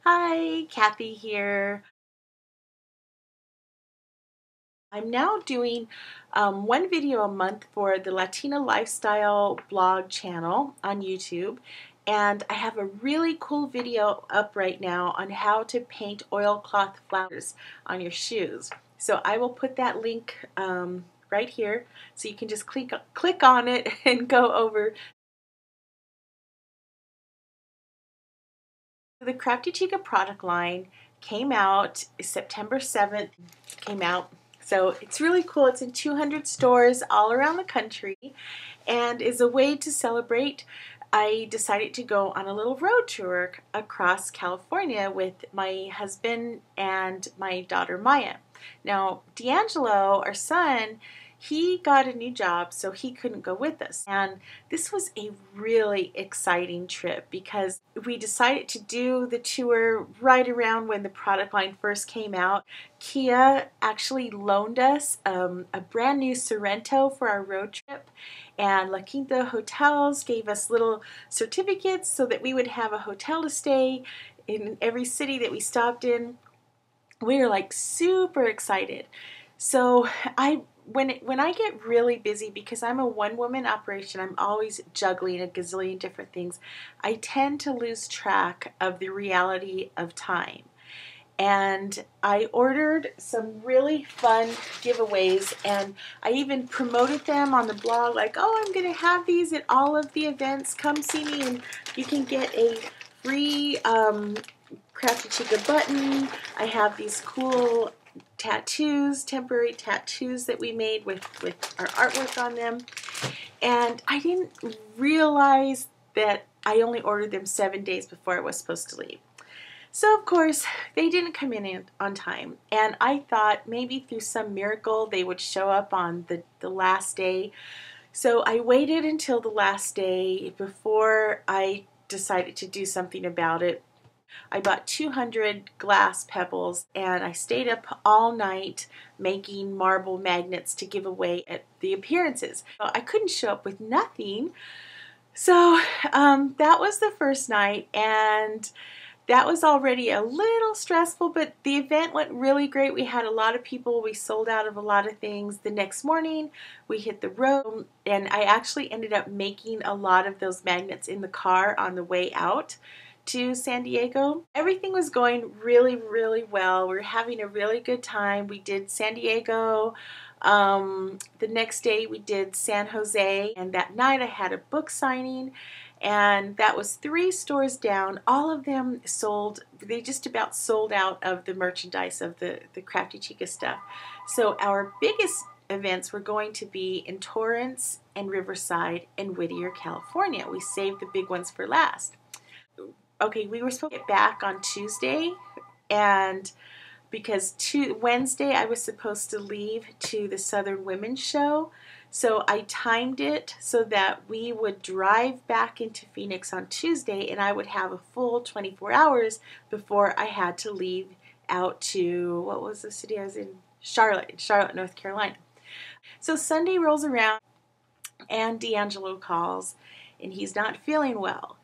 Hi, Kathy here. I'm now doing one video a month for the Latina Lifestyle blog channel on YouTube. And I have a really cool video up right now on how to paint oilcloth flowers on your shoes. So I will put that link right here so you can just click on it and go over. The Crafty Chica product line came out September 7th, came out. So it's really cool. It's in 200 stores all around the country and is a way to celebrate. I decided to go on a little road tour across California with my husband and my daughter Maya. Now, D'Angelo, our son, he got a new job, so he couldn't go with us. And this was a really exciting trip because we decided to do the tour right around when the product line first came out. Kia actually loaned us a brand new Sorrento for our road trip, and La Quinta Hotels gave us little certificates so that we would have a hotel to stay in every city that we stopped in. We were like super excited. So when I get really busy, because I'm a one-woman operation, I'm always juggling a gazillion different things, I tend to lose track of the reality of time. And I ordered some really fun giveaways, and I even promoted them on the blog, like, oh, I'm going to have these at all of the events. Come see me, and you can get a free Crafty Chica button. I have these cool tattoos, temporary tattoos that we made with our artwork on them. And I didn't realize that I only ordered them 7 days before I was supposed to leave. So of course, they didn't come in on time. And I thought maybe through some miracle they would show up on the last day. So I waited until the last day before I decided to do something about it. I bought 200 glass pebbles and I stayed up all night making marble magnets to give away at the appearances. I couldn't show up with nothing. So that was the first night, and that was already a little stressful, but the event went really great. We had a lot of people. We sold out of a lot of things. The next morning, we hit the road, and I actually ended up making a lot of those magnets in the car on the way out to San Diego. Everything was going really, really well. We were having a really good time. We did San Diego. The next day we did San Jose, and that night I had a book signing, and that was 3 stores down. All of them sold. They just about sold out of the merchandise of the Crafty Chica stuff. So our biggest events were going to be in Torrance and Riverside and Whittier, California. We saved the big ones for last. Okay, we were supposed to get back on Tuesday, and because Wednesday I was supposed to leave to the Southern Women's Show, so I timed it so that we would drive back into Phoenix on Tuesday, and I would have a full 24 hours before I had to leave out to, what was the city I was in? Charlotte, North Carolina. So Sunday rolls around, and D'Angelo calls, and he's not feeling well.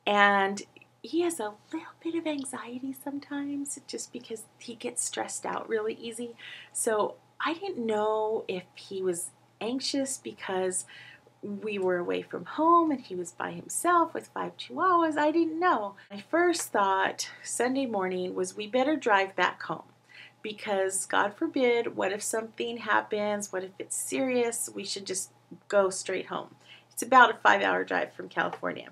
And he has a little bit of anxiety sometimes just because he gets stressed out really easy. So I didn't know if he was anxious because we were away from home and he was by himself with 5 chihuahuas. I didn't know. My first thought Sunday morning was we better drive back home because God forbid, what if something happens? What if it's serious? We should just go straight home. It's about a 5-hour drive from California.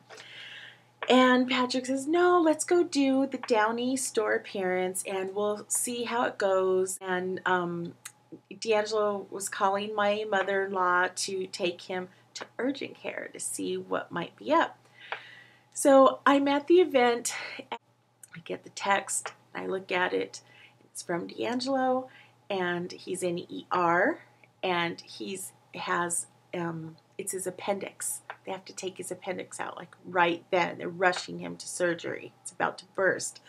And Patrick says, no, let's go do the Downey store appearance and we'll see how it goes. And D'Angelo was calling my mother-in-law to take him to urgent care to see what might be up. So I'm at the event. I get the text. I look at it. It's from D'Angelo, and he's in ER, and it's his appendix. They have to take his appendix out like right then. They're rushing him to surgery. It's about to burst.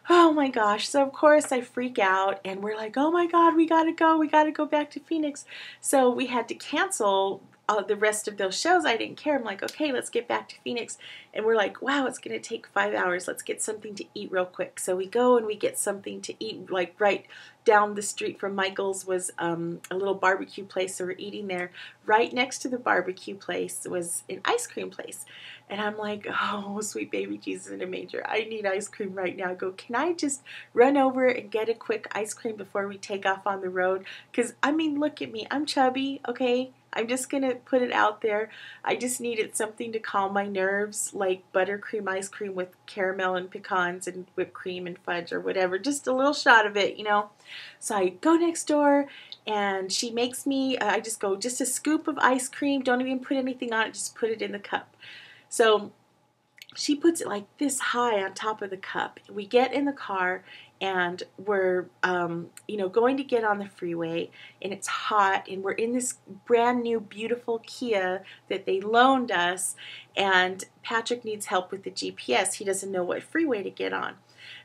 Oh my gosh. So of course I freak out and we're like, oh my God, we gotta go. We gotta go back to Phoenix. So we had to cancel the rest of those shows, I didn't care. I'm like, okay, let's get back to Phoenix. And we're like, wow, it's going to take 5 hours. Let's get something to eat real quick. So we go and we get something to eat. Like right down the street from Michael's was a little barbecue place. So we're eating there. Right next to the barbecue place was an ice cream place. And I'm like, oh, sweet baby Jesus in a manger. I need ice cream right now. I go, can I just run over and get a quick ice cream before we take off on the road? Because, I mean, look at me. I'm chubby, okay? I'm just going to put it out there. I just needed something to calm my nerves, like buttercream ice cream with caramel and pecans and whipped cream and fudge or whatever. Just a little shot of it, you know. So I go next door, and she makes me, I just go, just a scoop of ice cream. Don't even put anything on it. Just put it in the cup. So she puts it like this high on top of the cup. We get in the car, and we're, you know, going to get on the freeway, and it's hot, and we're in this brand new, beautiful Kia that they loaned us, and Patrick needs help with the GPS. He doesn't know what freeway to get on.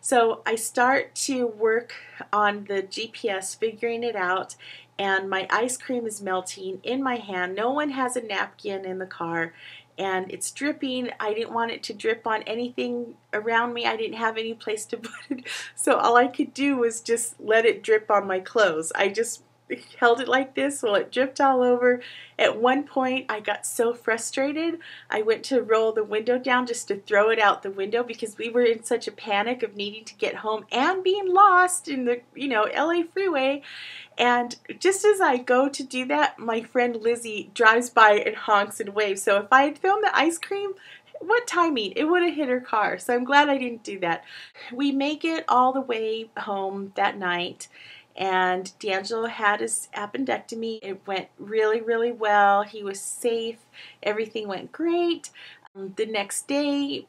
So I start to work on the GPS, figuring it out, and my ice cream is melting in my hand. No one has a napkin in the car, and it's dripping. I didn't want it to drip on anything around me. I didn't have any place to put it. So all I could do was just let it drip on my clothes. I just held it like this while it dripped all over. At one point, I got so frustrated, I went to roll the window down just to throw it out the window because we were in such a panic of needing to get home and being lost in the, you know, LA freeway. And just as I go to do that, my friend Lizzie drives by and honks and waves. So if I had thrown the ice cream, what timing? It would have hit her car. So I'm glad I didn't do that. We make it all the way home that night. And D'Angelo had his appendectomy. It went really, really well. He was safe. Everything went great. The next day,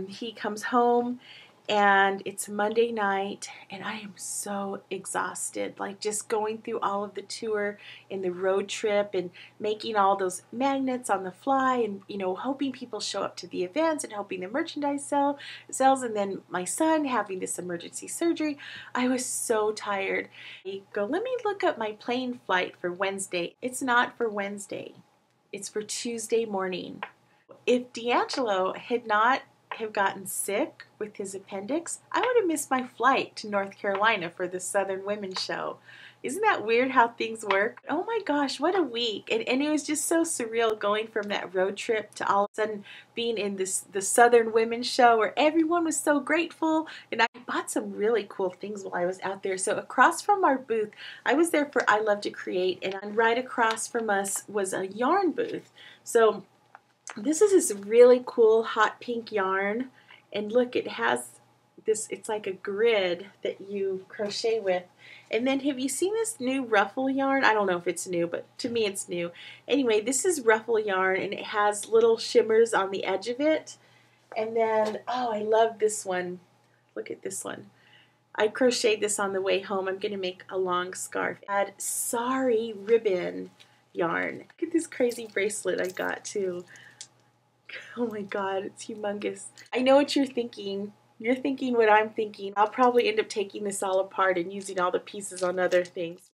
he comes home, and it's Monday night, and I am so exhausted. Like just going through all of the tour and the road trip and making all those magnets on the fly and, you know, hoping people show up to the events and hoping the merchandise sells, and then my son having this emergency surgery. I was so tired. I go, let me look up my plane flight for Wednesday. It's not for Wednesday. It's for Tuesday morning. If D'Angelo had not have gotten sick with his appendix, I would have missed my flight to North Carolina for the Southern Women's Show. Isn't that weird how things work? Oh my gosh, what a week. And it was just so surreal going from that road trip to all of a sudden being in the Southern Women's Show where everyone was so grateful. And I bought some really cool things while I was out there. So across from our booth, I was there for I Love to Create, and right across from us was a yarn booth. So this is this really cool hot pink yarn, and look, it has this, it's like a grid that you crochet with. And then have you seen this new ruffle yarn? I don't know if it's new, but to me it's new. Anyway, this is ruffle yarn, and it has little shimmers on the edge of it. And then, oh, I love this one. Look at this one. I crocheted this on the way home. I'm going to make a long scarf. Add sari ribbon yarn. Look at this crazy bracelet I got too. Oh my god, it's humongous. I know what you're thinking. You're thinking what I'm thinking. I'll probably end up taking this all apart and using all the pieces on other things.